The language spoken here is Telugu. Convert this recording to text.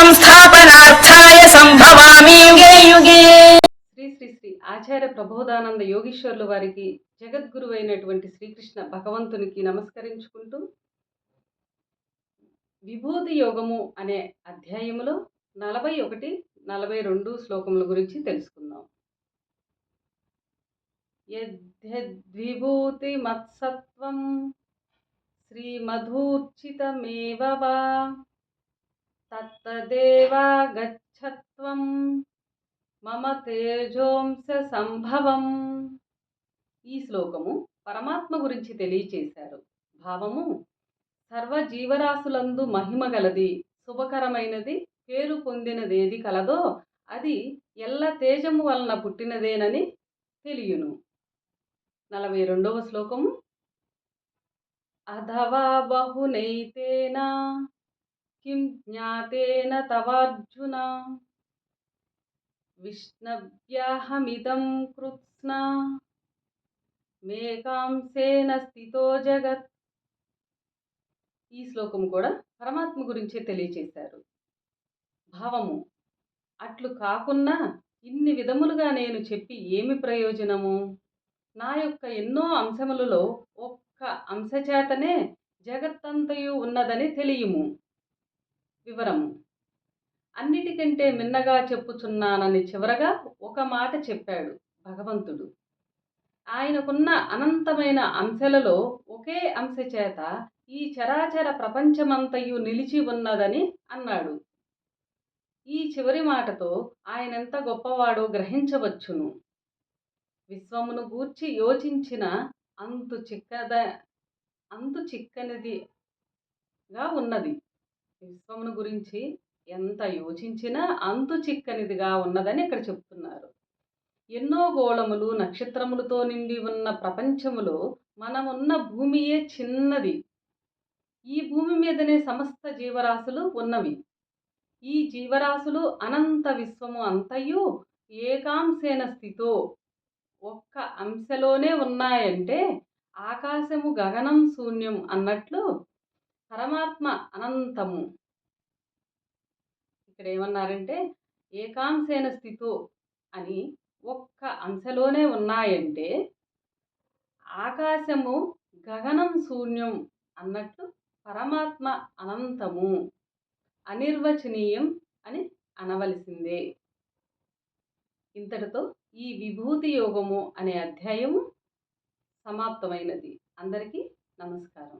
సంస్థాపనార్థాయ సంభవామి యుగే యుగే. శ్రీ శ్రీ శ్రీ ఆచార్య ప్రబోధానంద యోగీశ్వరులు వారికి జగద్గురు అయినటువంటి శ్రీకృష్ణ భగవంతునికి నమస్కరించుకుంటూ విభూతి యోగము అనే అధ్యాయములో 41, 42 శ్లోకముల గురించి తెలుసుకుందాం. యద్యద్విభూతి మత్సత్వం శ్రీమధూర్చితమేవ వా తత్తదేవాగచ్చత్వం మమ తేజోంస సంభవం. ఈ శ్లోకము పరమాత్మ గురించి తెలియచేశారు. భావము: సర్వజీవరాశులందు మహిమ గలది, శుభకరమైనది, పేరు పొందినదేది కలదో అది ఎల్ల తేజము వలన పుట్టినదేనని తెలియను. 42వ శ్లోకము: అథవా బహునైతేన కిం జ్ఞాతేన తవార్జున విష్ణవ్యాహమిదం కృత్స్నా మేకాంశేన స్థితో జగత్. ఈ శ్లోకం కూడా పరమాత్మ గురించే తెలియచేశారు. భావము: అట్లు కాకున్నా ఇన్ని విధములుగా నేను చెప్పి ఏమి ప్రయోజనము? నా యొక్క ఎన్నో అంశములలో ఒక్క అంశచేతనే జగత్తంతయు ఉన్నదని తెలియము. వివరము: అన్నిటికంటే మిన్నగా చెప్పుచున్నానని చివరగా ఒక మాట చెప్పాడు భగవంతుడు. ఆయనకున్న అనంతమైన అంశలలో ఒకే అంశ చేత ఈ చరాచర ప్రపంచమంతయు నిలిచి ఉన్నదని అన్నాడు. ఈ చివరి మాటతో ఆయనెంత గొప్పవాడో గ్రహించవచ్చును. విశ్వమును గూర్చి యోచించిన అంతు చిక్కనిదిగా ఉన్నది. విశ్వమును గురించి ఎంత యోచించినా అంతు చిక్కనిదిగా ఉన్నదని ఇక్కడ చెప్తున్నారు. ఎన్నో గోళములు, నక్షత్రములతో నిండి ఉన్న ప్రపంచములో మనమున్న భూమియే చిన్నది. ఈ భూమి మీదనే సమస్త జీవరాశులు ఉన్నవి. ఈ జీవరాశులు అనంత విశ్వము అంతయు ఏకాంశేన స్థితో, ఒక్క అంశలోనే ఉన్నాయంటే ఆకాశము గగనం శూన్యం అన్నట్లు పరమాత్మ అనంతము. ఇక్కడ ఏమన్నారంటే ఏకాంశేన స్థితో అని ఒక్క అంశలోనే ఉన్నాయంటే ఆకాశము గగనం శూన్యం అన్నట్లు పరమాత్మ అనంతము, అనిర్వచనీయం అని అనవలసిందే. ఇంతటితో ఈ విభూతి యోగము అనే అధ్యాయము సమాప్తమైనది. అందరికీ నమస్కారం.